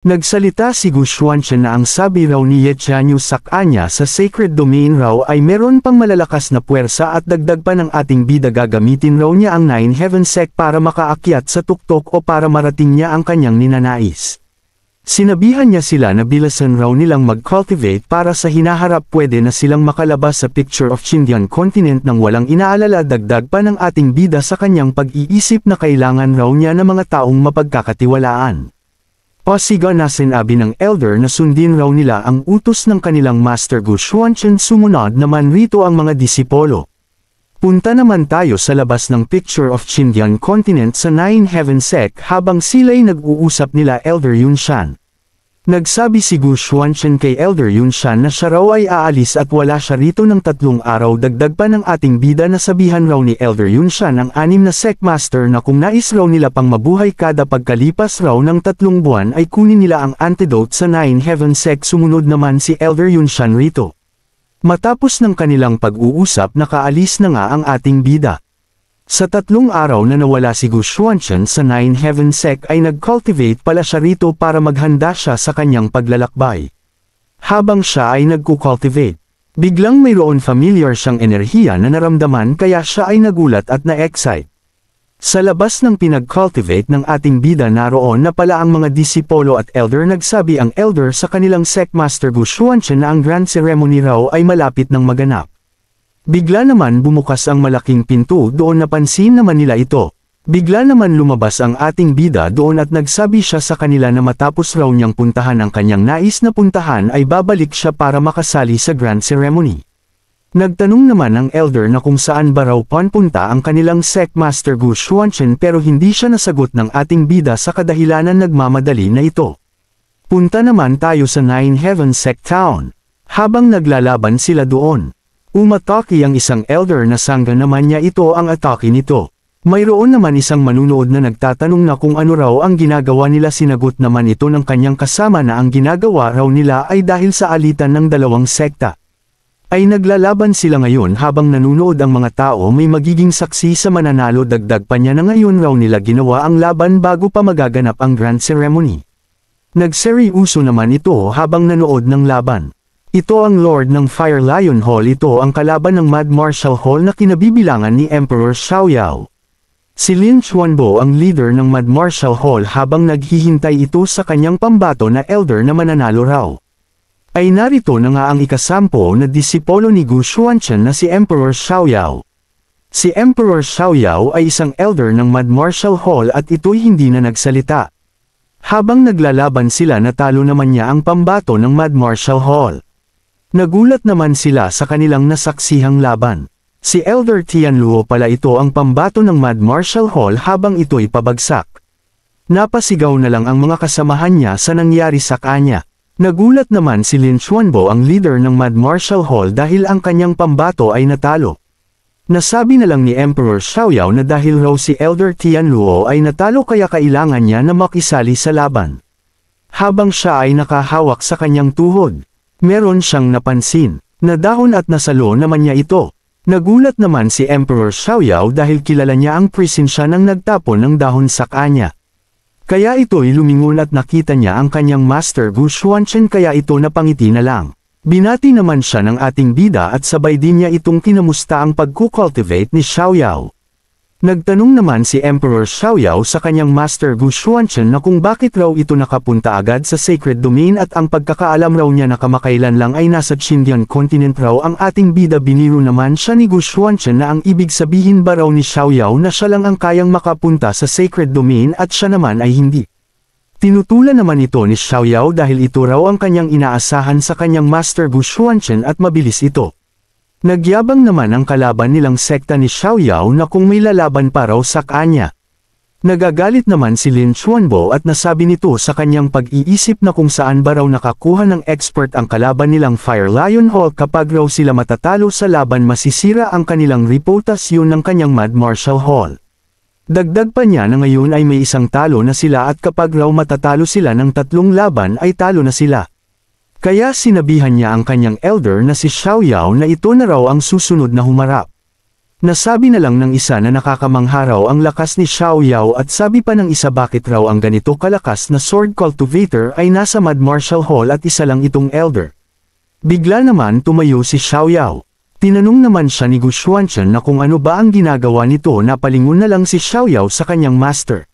Nagsalita si Gu Xuanchen na ang sabi raw ni Ye Jianyu sa kanya sa Sacred Domain raw ay meron pang malalakas na puwersa at dagdag pa ng ating bida gagamitin raw niya ang Nine Heaven Sect para makaakyat sa tuktok o para marating niya ang kanyang ninanais. Sinabihan niya sila na bilasan raw nilang mag-cultivate para sa hinaharap pwede na silang makalabas sa picture of Chindian continent nang walang inaalala dagdag pa ng ating bida sa kanyang pag-iisip na kailangan raw niya ng mga taong mapagkakatiwalaan. Pasiga na sinabi ng elder na sundin raw nila ang utos ng kanilang Master Gu Xuanchen sumunod naman rito ang mga disipolo. Punta naman tayo sa labas ng picture of Chindian continent sa Nine Heaven Sect habang sila'y nag-uusap nila Elder Yunshan. Nagsabi si Gu Xuanchen kay Elder Yunshan na siya raw ay aalis at wala siya rito ng 3 araw dagdag pa ng ating bida na sabihan raw ni Elder Yunshan ang 6 na Sect Master na kung nais raw nila pang mabuhay kada pagkalipas raw ng 3 buwan ay kunin nila ang antidote sa Nine Heaven Sect. Sumunod naman si Elder Yunshan rito. Matapos ng kanilang pag-uusap nakaalis na nga ang ating bida. Sa 3 araw na nawala si Gu Xuanchen sa Nine Heaven Sect ay nag-cultivate pala siya rito para maghanda siya sa kanyang paglalakbay. Habang siya ay nagku-cultivate, biglang mayroon familiar siyang enerhiya na naramdaman kaya siya ay nagulat at na-excite. Sa labas ng pinag-cultivate ng ating bida naroon na pala ang mga disipolo at elder. Nagsabi ang elder sa kanilang Sect Master Gu Xuanchen na ang grand ceremony raw ay malapit ng maganap. Bigla naman bumukas ang malaking pinto doon napansin naman nila ito. Bigla naman lumabas ang ating bida doon at nagsabi siya sa kanila na matapos raw niyang puntahan ang kanyang nais na puntahan ay babalik siya para makasali sa grand ceremony. Nagtanong naman ang elder na kung saan ba raw punta ang kanilang Sect Master Gu Xuanchen pero hindi siya nasagot ng ating bida sa kadahilanan nagmamadali na ito. Punta naman tayo sa Nine Heaven Sect Town. Habang naglalaban sila doon, umatake ang isang elder na sangga naman niya ito ang atake nito. Mayroon naman isang manunood na nagtatanong na kung ano raw ang ginagawa nila. Sinagot naman ito ng kanyang kasama na ang ginagawa raw nila ay dahil sa alitan ng 2 sekta. Ay naglalaban sila ngayon habang nanunood ang mga tao may magiging saksi sa mananalo. Dagdag pa niya na ngayon raw nila ginawa ang laban bago pa magaganap ang grand ceremony. Nagseryoso naman ito habang nanood ng laban. Ito ang Lord ng Fire Lion Hall. Ito ang kalaban ng Mad Martial Hall na kinabibilangan ni Emperor Xiaoyao. Si Lin Chuanbo ang leader ng Mad Martial Hall habang naghihintay ito sa kanyang pambato na elder na mananalo raw. Ay narito na nga ang ikasampo na disipolo ni Gu Xuanchen na si Emperor Xiaoyao. Si Emperor Xiaoyao ay isang elder ng Mad Martial Hall at ito'y hindi na nagsalita. Habang naglalaban sila natalo naman niya ang pambato ng Mad Martial Hall. Nagulat naman sila sa kanilang nasaksihang laban. Si Elder Tianluo pala ito ang pambato ng Mad Martial Hall habang ito'y pabagsak. Napasigaw na lang ang mga kasamahan niya sa nangyari sa kanya. Nagulat naman si Lin Chuanbo ang leader ng Mad Martial Hall dahil ang kanyang pambato ay natalo. Nasabi na lang ni Emperor Xiaoyao na dahil raw si Elder Tianluo ay natalo kaya kailangan niya na makisali sa laban. Habang siya ay nakahawak sa kanyang tuhod, meron siyang napansin na dahon at nasalo naman niya ito. Nagulat naman si Emperor Xiaoyao dahil kilala niya ang presensya ng nagtapon ng dahon sa kanya. Kaya ito'y lumingon at nakita niya ang kanyang Master Gu Xuanchen kaya ito napangiti na lang. Binati naman siya ng ating bida at sabay din niya itong kinamusta ang pagkukultivate ni Xiaoyao. Nagtanong naman si Emperor Xiaoyao sa kanyang Master Gu Xuanchen na kung bakit raw ito nakapunta agad sa Sacred Domain at ang pagkakaalam raw niya na kamakailan lang ay nasa Chindian continent raw ang ating bida. Biniro naman siya ni Gu Xuanchen na ang ibig sabihin ba raw ni Xiaoyao na siya lang ang kayang makapunta sa Sacred Domain at siya naman ay hindi. Tinutulan naman ito ni Xiaoyao dahil ito raw ang kanyang inaasahan sa kanyang Master Gu Xuanchen at mabilis ito. Nagyabang naman ang kalaban nilang sekta ni Xiaoyao na kung may lalaban pa raw sa kanya. Nagagalit naman si Lin Chuanbo at nasabi nito sa kanyang pag-iisip na kung saan ba raw nakakuha ng expert ang kalaban nilang Fire Lion Hall. Kapag raw sila matatalo sa laban masisira ang kanilang reputasyon ng kanyang Mad Martial Hall. Dagdag pa niya na ngayon ay may isang talo na sila at kapag raw matatalo sila ng 3 laban ay talo na sila. Kaya sinabihan niya ang kanyang elder na si Xiaoyao na ito na raw ang susunod na humarap. Nasabi na lang ng isa na nakakamangha raw ang lakas ni Xiao Yao at sabi pa ng isa bakit raw ang ganito kalakas na sword cultivator ay nasa Mad Martial Hall at isa lang itong elder. Bigla naman tumayo si Xiao Yao. Tinanong naman siya ni Gu Xuanchen na kung ano ba ang ginagawa nito na palingon na lang si Xiao Yao sa kanyang master.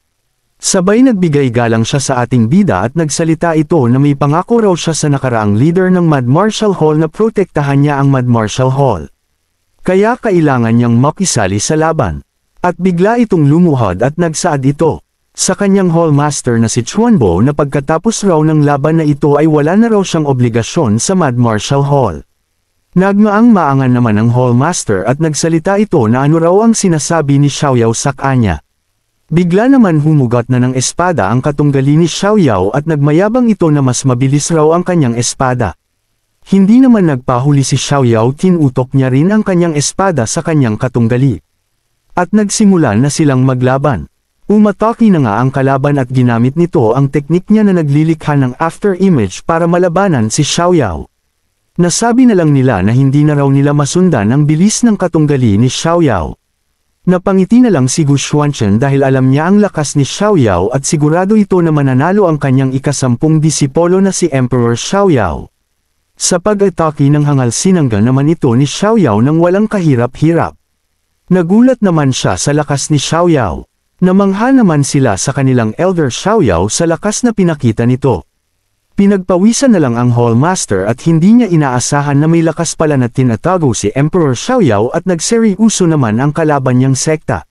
Sabay nagbigay galang siya sa ating bida at nagsalita ito na may pangako raw siya sa nakaraang leader ng Mad Martial Hall na protektahan niya ang Mad Martial Hall. Kaya kailangan niyang makisali sa laban. At bigla itong lumuhod at nagsaad ito sa kanyang hallmaster na si Chuanbo na pagkatapos raw ng laban na ito ay wala na raw siyang obligasyon sa Mad Martial Hall. Nagmaang-maangan naman ang hallmaster at nagsalita ito na ano raw ang sinasabi ni Xiao Yao sa kanya. Bigla naman humugat na ng espada ang katunggali ni Xiao Yao at nagmayabang ito na mas mabilis raw ang kanyang espada. Hindi naman nagpahuli si Xiao Yao, tinutok niya rin ang kanyang espada sa kanyang katunggali. At nagsimula na silang maglaban. Umatake na nga ang kalaban at ginamit nito ang teknik niya na naglilikha ng after image para malabanan si Xiao Yao. Nasabi na lang nila na hindi na raw nila masundan ang bilis ng katunggali ni Xiao Yao. Napangiti na lang si Gu Xuanchen dahil alam niya ang lakas ni Xiao Yao at sigurado ito na mananalo ang kanyang ikasampung disipolo na si Emperor Xiao Yao. Sa pag-atake ng hangal sinangga naman ito ni Xiao Yao nang walang kahirap-hirap. Nagulat naman siya sa lakas ni Xiao Yao. Namangha naman sila sa kanilang elder Xiao Yao sa lakas na pinakita nito. Pinagpawisan na lang ang hallmaster at hindi niya inaasahan na may lakas pala na tinatago si Emperor Xiao Yao at nagseryoso naman ang kalaban niyang sekta.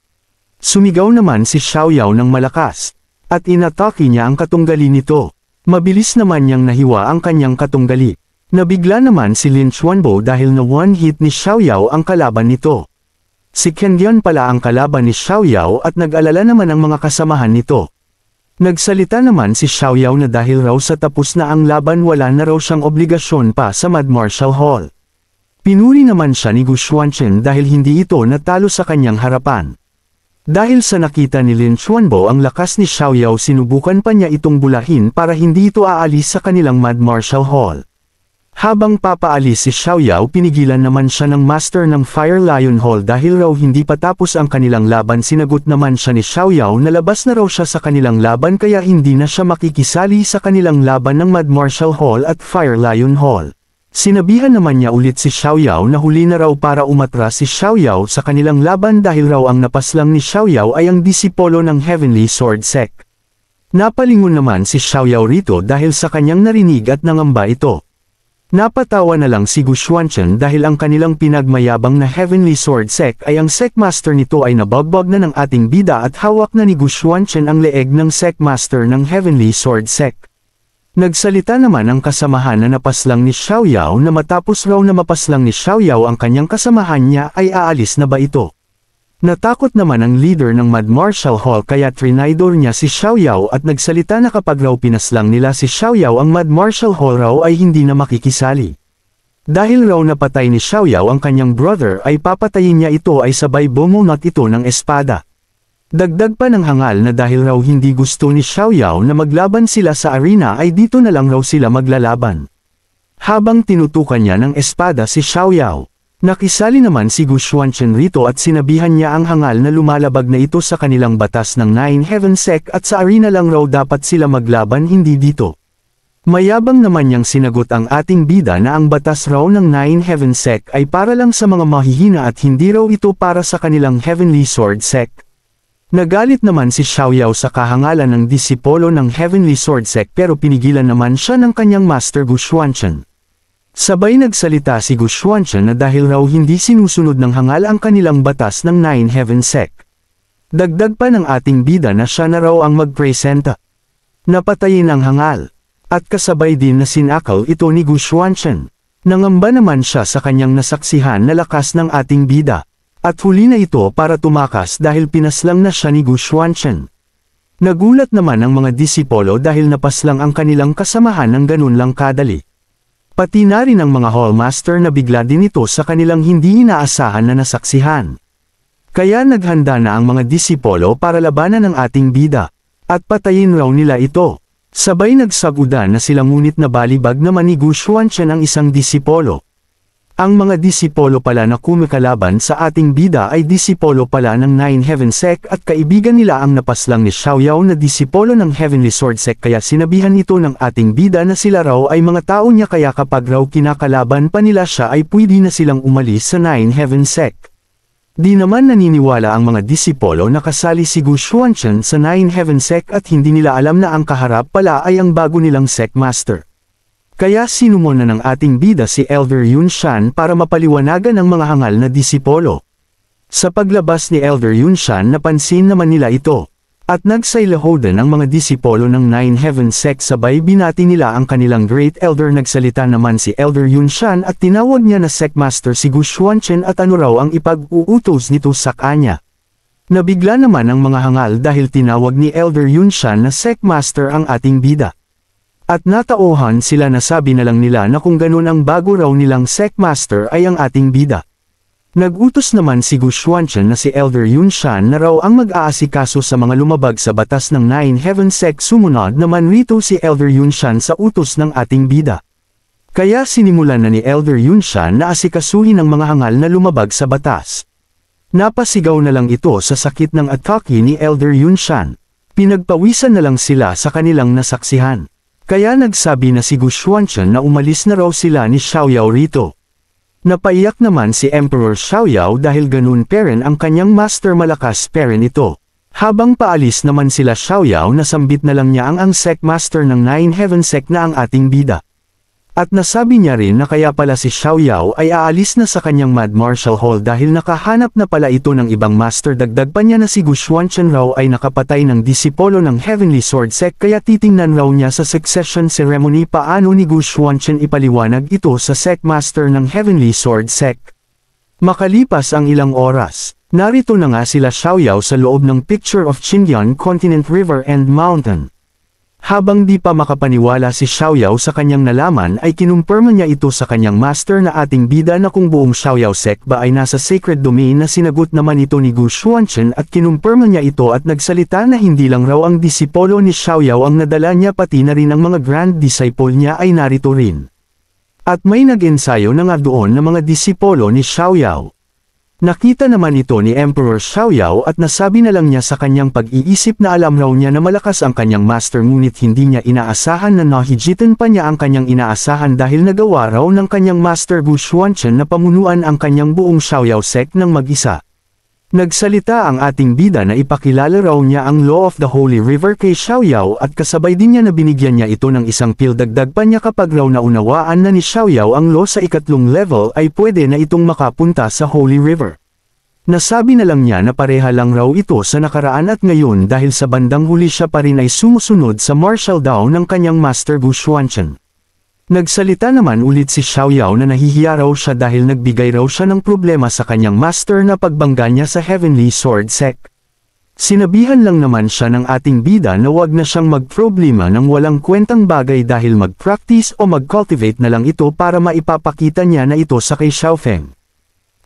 Sumigaw naman si Xiao Yao ng malakas. At inatake niya ang katunggali nito. Mabilis naman niyang nahiwa ang kanyang katunggali. Nabigla naman si Lin Chuanbo dahil na one hit ni Xiao Yao ang kalaban nito. Si Ken Dian pala ang kalaban ni Xiao Yao at nag-alala naman ang mga kasamahan nito. Nagsalita naman si Xiao Yao na dahil raw sa tapos na ang laban wala na raw siyang obligasyon pa sa Mad Martial Hall. Pinuri naman siya ni Gu Xuanchen dahil hindi ito natalo sa kanyang harapan. Dahil sa nakita ni Lin Chuanbo ang lakas ni Xiao Yao sinubukan pa niya itong bulahin para hindi ito aalis sa kanilang Mad Martial Hall. Habang papaalis si Xiao Yao pinigilan naman siya ng master ng Fire Lion Hall dahil raw hindi pa tapos ang kanilang laban. Sinagot naman siya ni Xiao Yao na labas na raw siya sa kanilang laban kaya hindi na siya makikisali sa kanilang laban ng Mad Martial Hall at Fire Lion Hall. Sinabihan naman niya ulit si Xiao Yao na huli na raw para umatras si Xiao Yao sa kanilang laban dahil raw ang napaslang ni Xiao Yao ay ang disipolo ng Heavenly Sword Sect. Napalingon naman si Xiao Yao rito dahil sa kanyang narinig at nangamba ito. Napatawa na lang si Gu Xuanchen dahil ang kanilang pinagmayabang na Heavenly Sword Sect ay ang Sectmaster nito ay nabagbag na ng ating bida at hawak na ni Gu Xuanchen ang leeg ng Sectmaster ng Heavenly Sword Sect. Nagsalita naman ang kasamahan na napaslang ni Xiao Yao na matapos raw na mapaslang ni Xiao Yao ang kanyang kasamahan niya ay aalis na ba ito. Natakot naman ang leader ng Mad Martial Hall kaya trinaydor niya si Xiao Yao at nagsalita na kapag raw pinaslang nila si Xiao Yao ang Mad Martial Hall raw ay hindi na makikisali. Dahil raw napatay ni Xiao Yao ang kanyang brother ay papatayin niya ito ay sabay bumunot ito ng espada. Dagdag pa ng hangal na dahil raw hindi gusto ni Xiao Yao na maglaban sila sa arena ay dito na lang raw sila maglalaban. Habang tinutukan niya ng espada si Xiao Yao, nakisali naman si Gu Xuanchen rito at sinabihan niya ang hangal na lumalabag na ito sa kanilang batas ng Nine Heaven Sect at sa arena lang raw dapat sila maglaban hindi dito. Mayabang naman niyang sinagot ang ating bida na ang batas raw ng Nine Heaven Sect ay para lang sa mga mahihina at hindi raw ito para sa kanilang Heavenly Sword Sect. Nagalit naman si Xiao Yao sa kahangalan ng disipolo ng Heavenly Sword Sect pero pinigilan naman siya ng kanyang master Gu Xuanchen. Sabay nagsalita si Gu Xuanchen na dahil raw hindi sinusunod ng hangal ang kanilang batas ng Nine Heaven Sect. Dagdag pa ng ating bida na siya na raw ang magpresenta. Napatayin ang hangal. At kasabay din na sinakaw ito ni Gu Xuanchen. Nangamba naman siya sa kanyang nasaksihan na lakas ng ating bida. At huli na ito para tumakas dahil pinaslang na siya ni Gu Xuanchen. Nagulat naman ang mga disipolo dahil napaslang ang kanilang kasamahan ng ganun lang kadali. Pati na rin ang mga hallmaster na bigla din ito sa kanilang hindi inaasahan na nasaksihan. Kaya naghanda na ang mga disipolo para labanan ng ating bida. At patayin raw nila ito. Sabay nagsagudan na sila ngunit nabalibag naman ni Gu Xuanchen ang isang disipolo. Ang mga disipolo pala na kumikalaban sa ating bida ay disipolo pala ng Nine Heaven Sect at kaibigan nila ang napaslang ni Xiaoyao na disipolo ng Heavenly Sword Sect kaya sinabihan ito ng ating bida na sila raw ay mga tao niya kaya kapag raw kinakalaban pa nila siya ay pwede na silang umalis sa Nine Heaven Sect. Di naman naniniwala ang mga disipolo na kasali si Gu Xuanchen sa Nine Heaven Sect at hindi nila alam na ang kaharap pala ay ang bago nilang Sect Master. Kaya sinumon na ng ating bida si Elder Yun Shan para mapaliwanagan ang mga hangal na disipolo. Sa paglabas ni Elder Yun Shan napansin naman nila ito. At nagsailahodan ang mga disipolo ng Nine Heaven Sect sabay binati nila ang kanilang Great Elder. Nagsalita naman si Elder Yun Shan at tinawag niya na Sect Master si Gu Xuanchen at ano raw ang ipag-uutos nito sa kanya. Nabigla naman ang mga hangal dahil tinawag ni Elder Yun Shan na Sect Master ang ating bida. At natauhan sila na sabi na lang nila na kung ganun ang bago raw nilang Sect Master ay ang ating bida. Nagutos naman si Gu Xuanchen na si Elder Yun Shan na raw ang mag-aasikaso sa mga lumabag sa batas ng Nine Heaven Sect. Sumunod naman rito si Elder Yun Shan sa utos ng ating bida. Kaya sinimulan na ni Elder Yun Shan na asikasuhin ang mga hangal na lumabag sa batas. Napasigaw na lang ito sa sakit ng atake ni Elder Yun Shan. Pinagpawisan na lang sila sa kanilang nasaksihan. Kaya nagsabi na si Gu Xuanchen na umalis na raw sila ni Xiaoyao rito. Napaiyak naman si Emperor Xiaoyao dahil ganun peren ang kanyang master malakas peren ito. Habang paalis naman sila Xiaoyao nasambit na lang niya ang Sect Master ng Nine Heaven Sect na ang ating bida. At nasabi niya rin na kaya pala si Xiaoyao ay aalis na sa kanyang Mad Martial Hall dahil nakahanap na pala ito ng ibang master. Dagdag pa niya na si Gu Xuanchen raw ay nakapatay ng disipolo ng Heavenly Sword Sect kaya titingnan raw niya sa succession ceremony paano ni Gu Xuanchen ipaliwanag ito sa Sect Master ng Heavenly Sword Sect. Makalipas ang ilang oras, narito na nga sila Xiaoyao sa loob ng picture of Qingyan Continent River and Mountain. Habang di pa makapaniwala si Xiaoyao sa kanyang nalaman ay kinumpirma niya ito sa kanyang master na ating bida na kung buong Xiaoyao Sect ba ay nasa sacred domain na sinagot naman ito ni Gu Xuanchen at kinumpirma niya ito at nagsalita na hindi lang raw ang disipolo ni Xiaoyao ang nadala niya pati na rin ang mga grand disciple niya ay narito rin. At may nag-ensayo na nga doon na mga disipolo ni Xiaoyao. Nakita naman ito ni Emperor Xiaoyao at nasabi na lang niya sa kanyang pag-iisip na alam raw niya na malakas ang kanyang master ngunit hindi niya inaasahan na nahigitan pa niya ang kanyang inaasahan dahil nagawa raw ng kanyang master Gu Xuanchen na pamunuan ang kanyang buong Xiaoyao Sect ng mag-isa. Nagsalita ang ating bida na ipakilala raw niya ang Law of the Holy River kay Xiaoyao at kasabay din niya na binigyan niya ito ng isang pil. Dagdag pa niya kapag raw naunawaan na ni Xiaoyao ang law sa ikatlong level ay pwede na itong makapunta sa Holy River. Nasabi na lang niya na pareha lang raw ito sa nakaraan at ngayon dahil sa bandang huli siya pa rin ay sumusunod sa martial law ng kanyang master Gu Xuanchen. Nagsalita naman ulit si Xiaoyao na nahihiya raw siya dahil nagbigay raw siya ng problema sa kanyang master na pagbangga niya sa Heavenly Sword Sect. Sinabihan lang naman siya ng ating bida na wag na siyang magproblema ng walang kwentang bagay dahil mag-practice o mag-cultivate na lang ito para maipapakita niya na ito sa kay Xiaofeng.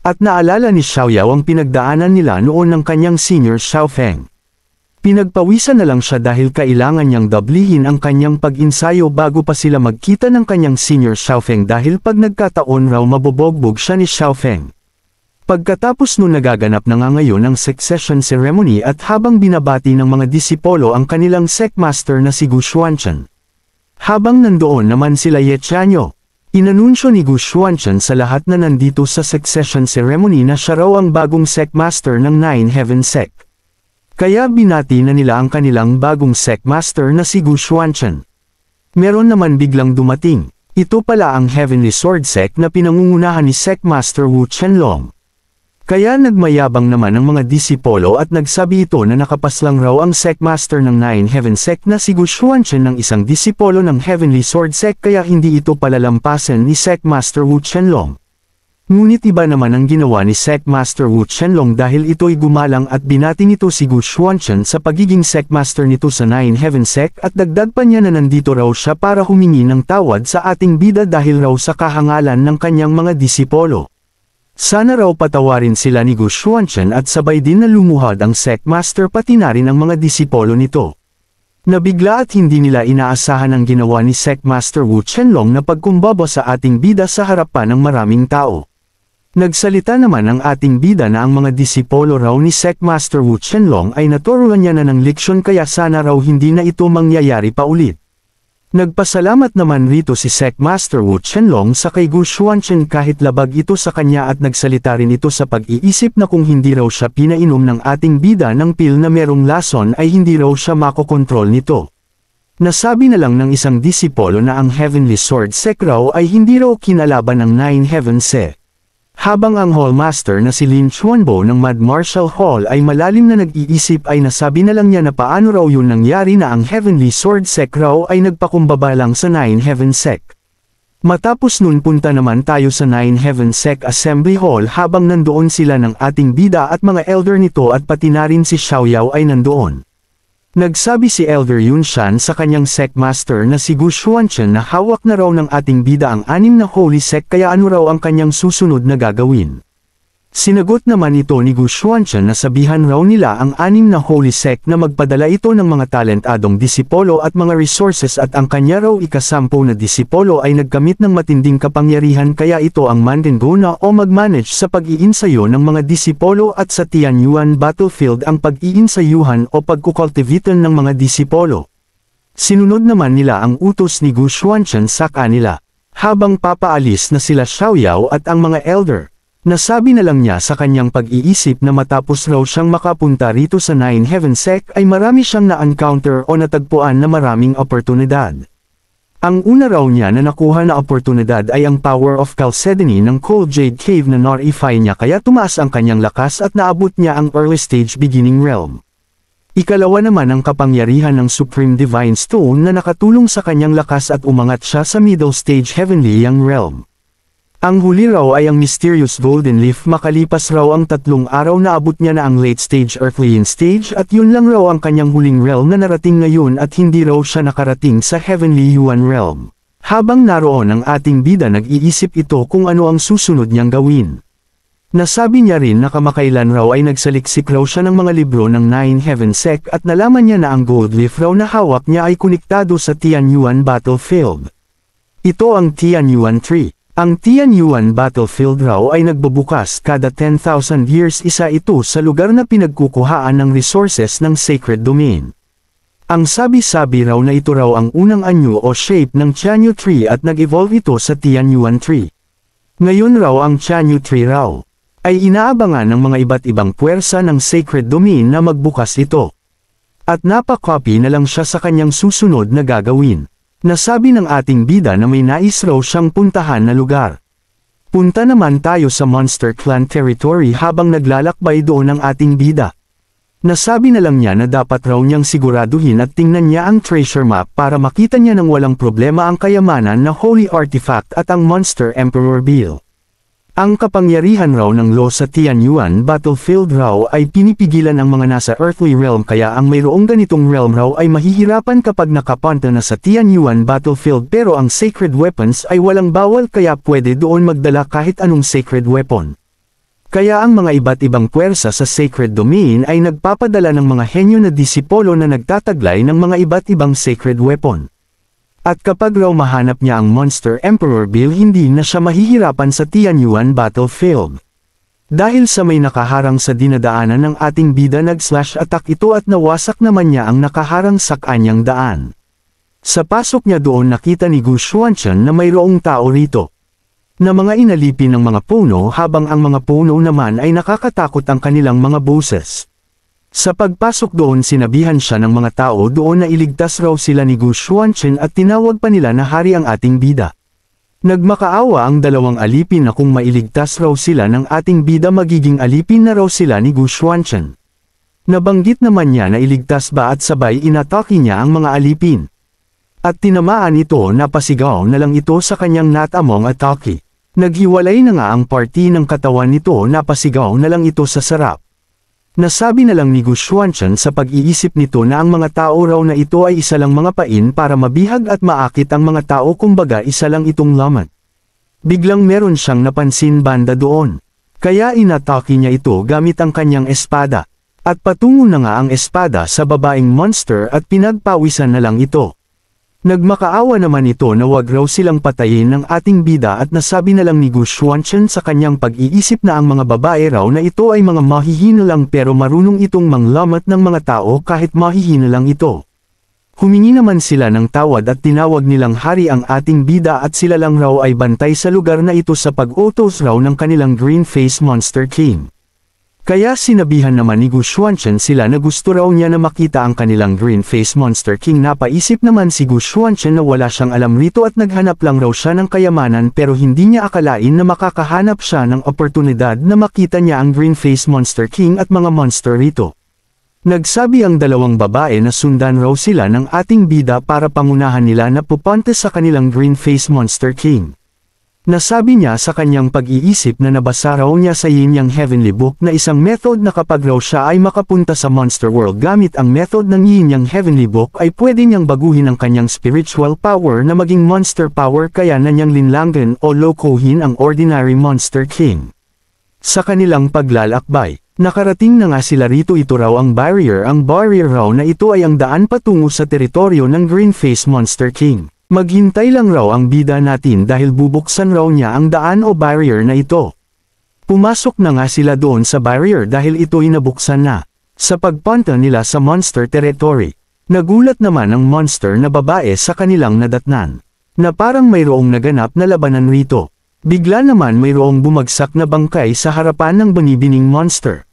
At naalala ni Xiaoyao ang pinagdaanan nila noon ng kanyang senior Xiaofeng. Pinagpawisan na lang siya dahil kailangan niyang dablihin ang kanyang pag-insayo bago pa sila magkita ng kanyang senior Xiaofeng dahil pag nagkataon raw mabobogbog siya ni Xiaofeng. Pagkatapos nun nagaganap na nga ngayon ang succession ceremony at habang binabati ng mga disipolo ang kanilang Sect Master na si Gu Xuanchen. Habang nandoon naman sila Ye Qianyo, inanunsyo ni Gu Xuanchen sa lahat na nandito sa succession ceremony na siya raw ang bagong Sect Master ng Nine Heaven Sect. Kaya binati na nila ang kanilang bagong Sect Master na si Gu Xuanchen. Meron naman biglang dumating. Ito pala ang Heavenly Sword Sect na pinangungunahan ni Sect Master Wu Chenlong. Kaya nagmayabang naman ang mga disipolo at nagsabi ito na nakapaslang raw ang Sect Master ng Nine Heaven Sect na si Gu Xuanchen ng isang disipolo ng Heavenly Sword Sect kaya hindi ito palalampasan ni Sect Master Wu Chenlong. Ngunit iba naman ang ginawa ni Sect Master Wu Chenlong dahil ito'y gumalang at binati nito si Gu Xuanchen sa pagiging Sect Master nito sa Nine Heaven Sect at dagdag pa niya na nandito raw siya para humingi ng tawad sa ating bida dahil raw sa kahangalan ng kanyang mga disipolo. Sana raw patawarin sila ni Gu Xuanchen at sabay din na lumuhad ang Sect Master pati na rin ang mga disipolo nito. Nabigla at hindi nila inaasahan ang ginawa ni Secmaster Wu Chenlong na pagkumbaba sa ating bida sa harapan ng maraming tao. Nagsalita naman ang ating bida na ang mga disipolo raw ni Secmaster Wu Chenlong ay naturuan niya na ng leksyon kaya sana raw hindi na ito mangyayari pa ulit. Nagpasalamat naman rito si Secmaster Wu Chenlong sa kay Gu Xuanchen kahit labag ito sa kanya at nagsalita rin ito sa pag-iisip na kung hindi raw siya pinainom ng ating bida ng pil na merong lason ay hindi raw siya makokontrol nito. Nasabi na lang ng isang disipolo na ang Heavenly Sword Sect raw ay hindi raw kinalaban ng Nine Heaven Sect. Habang ang Hallmaster na si Lin Chuanbo ng Mad Martial Hall ay malalim na nag-iisip ay nasabi na lang niya na paano raw yun nangyari na ang Heavenly Sword Sect raw ay nagpakumbaba lang sa Nine Heaven Sect. Matapos nun punta naman tayo sa Nine Heaven Sect Assembly Hall habang nandoon sila ng ating bida at mga elder nito at pati na rin si Xiaoyao ay nandoon. Nagsabi si Elder Yun Shan sa kanyang Secmaster na si Gu Xuanchen na hawak na raw ng ating bida ang 6 na Holy Sect kaya ano raw ang kanyang susunod na gagawin. Sinagot naman ito ni Gu Xuanchen na sabihan raw nila ang 6 na Holy Sect na magpadala ito ng mga talentadong disipolo at mga resources at ang kanya raw ika-10 na disipolo ay nagkamit ng matinding kapangyarihan kaya ito ang mandengona o mag-manage sa pag-iinsayo ng mga disipolo at sa Tianyuan battlefield ang pag-iinsayuhan o pagkukultivitan ng mga disipolo. Sinunod naman nila ang utos ni Gu Xuanchen sa kanila. Habang papaalis na sila Xiaoyao at ang mga elder, nasabi na lang niya sa kanyang pag-iisip na matapos raw siyang makapunta rito sa Nine Heaven Sect ay marami siyang na-encounter o natagpuan na maraming oportunidad. Ang una raw niya na nakuha na oportunidad ay ang Power of Chalcedony ng Cold Jade Cave na notify niya kaya tumaas ang kanyang lakas at naabot niya ang early stage beginning realm. Ikalawa naman ang kapangyarihan ng Supreme Divine Stone na nakatulong sa kanyang lakas at umangat siya sa middle stage Heavenly Young Realm. Ang huli raw ay ang Mysterious Golden Leaf makalipas raw ang 3 araw na abot niya na ang late stage Earthlian stage at yun lang raw ang kanyang huling realm na narating ngayon at hindi raw siya nakarating sa Heavenly Yuan Realm. Habang naroon ang ating bida nag-iisip ito kung ano ang susunod niyang gawin. Nasabi niya rin na kamakailan raw ay nagsaliksik raw siya ng mga libro ng Nine Heaven Sect at nalaman niya na ang Gold Leaf raw na hawak niya ay konektado sa Tianyuan battlefield. Ito ang Tianyuan Tree. Ang Tianyuan battlefield raw ay nagbubukas kada 10,000 years isa ito sa lugar na pinagkukuhaan ng resources ng Sacred Domain. Ang sabi-sabi raw na ito raw ang unang anyo o shape ng Tianyu Tree at nag-evolve ito sa Tianyuan Tree. Ngayon raw ang Tianyu Tree raw ay inaabangan ng mga iba't ibang puwersa ng Sacred Domain na magbukas ito. At napakopy na lang siya sa kanyang susunod na gagawin. Nasabi ng ating bida na may nais raw siyang puntahan na lugar. Punta naman tayo sa Monster Clan territory habang naglalakbay doon ang ating bida. Nasabi na lang niya na dapat raw niyang siguraduhin at tingnan niya ang treasure map para makita niya ng walang problema ang kayamanan na Holy Artifact at ang Monster Emperor Bill. Ang kapangyarihan raw ng law sa Tianyuan battlefield raw ay pinipigilan ang mga nasa earthly realm kaya ang mayroong ganitong realm raw ay mahihirapan kapag nakapunta na sa Tianyuan battlefield pero ang sacred weapons ay walang bawal kaya pwede doon magdala kahit anong sacred weapon. Kaya ang mga iba't ibang puwersa sa sacred domain ay nagpapadala ng mga henyo na disipolo na nagtataglay ng mga iba't ibang sacred weapon. At kapag raw mahanap niya ang Monster Emperor Bill hindi na siya mahihirapan sa Tianyuan battlefield. Dahil sa may nakaharang sa dinadaanan ng ating bida nag-slash attack ito at nawasak naman niya ang nakaharang sa kanyang daan. Sa pasok niya doon nakita ni Gu Xuanchen na mayroong tao rito. Na mga inalipin ng mga puno habang ang mga puno naman ay nakakatakot ang kanilang mga boses. Sa pagpasok doon sinabihan siya ng mga tao doon na iligtas raw sila ni Gu Xuanchen at tinawag pa nila na hari ang ating bida. Nagmakaawa ang dalawang alipin na kung mailigtas raw sila ng ating bida magiging alipin na raw sila ni Gu Xuanchen. Nabanggit naman niya na iligtas ba at sabay inatake niya ang mga alipin. At tinamaan ito napasigaw na lang ito sa kanyang natamong atake. Naghiwalay na nga ang party ng katawan nito napasigaw na lang ito sa sarap. Nasabi na lang ni Gu Xuanchen sa pag-iisip nito na ang mga tao raw na ito ay isa lang mga pain para mabihag at maakit ang mga tao kumbaga isa lang itong lamat. Biglang meron siyang napansin banda doon. Kaya inatake niya ito gamit ang kanyang espada. At patungo na nga ang espada sa babaeng monster at pinagpawisan na lang ito. Nagmakaawa naman ito na wag raw silang patayin ng ating bida at nasabi na lang ni Gu Xuanchen sa kanyang pag-iisip na ang mga babae raw na ito ay mga mahihina lang pero marunong itong manglamat ng mga tao kahit mahihina lang ito. Humingi naman sila ng tawad at tinawag nilang hari ang ating bida at sila lang raw ay bantay sa lugar na ito sa pag-utos raw ng kanilang Green Face Monster King. Kaya sinabihan naman ni Gu Xuanchen sila na gusto raw niya na makita ang kanilang Green Face Monster King. Napaisip naman si Gu Xuanchen na wala siyang alam rito at naghanap lang raw siya ng kayamanan pero hindi niya akalain na makakahanap siya ng oportunidad na makita niya ang Green Face Monster King at mga monster rito. Nagsabi ang dalawang babae na sundan raw sila ng ating bida para pangunahan nila na pupunta sa kanilang Green Face Monster King. Nasabi niya sa kanyang pag-iisip na nabasa raw niya sa Yin Yang Heavenly Book na isang method na kapag raw siya ay makapunta sa Monster World gamit ang method ng Yin Yang Heavenly Book ay pwede niyang baguhin ang kanyang spiritual power na maging monster power kaya na niyang linlangan o lokohin ang ordinary Monster King. Sa kanilang paglalakbay, nakarating na nga sila rito. Ito raw ang barrier raw na ito ay ang daan patungo sa teritoryo ng Green Face Monster King. Maghintay lang raw ang bida natin dahil bubuksan raw niya ang daan o barrier na ito. Pumasok na nga sila doon sa barrier dahil ito'y nabuksan na. Sa pagpunta nila sa monster territory, nagulat naman ang monster na babae sa kanilang nadatnan, na parang mayroong naganap na labanan rito. Bigla naman mayroong bumagsak na bangkay sa harapan ng binibining monster.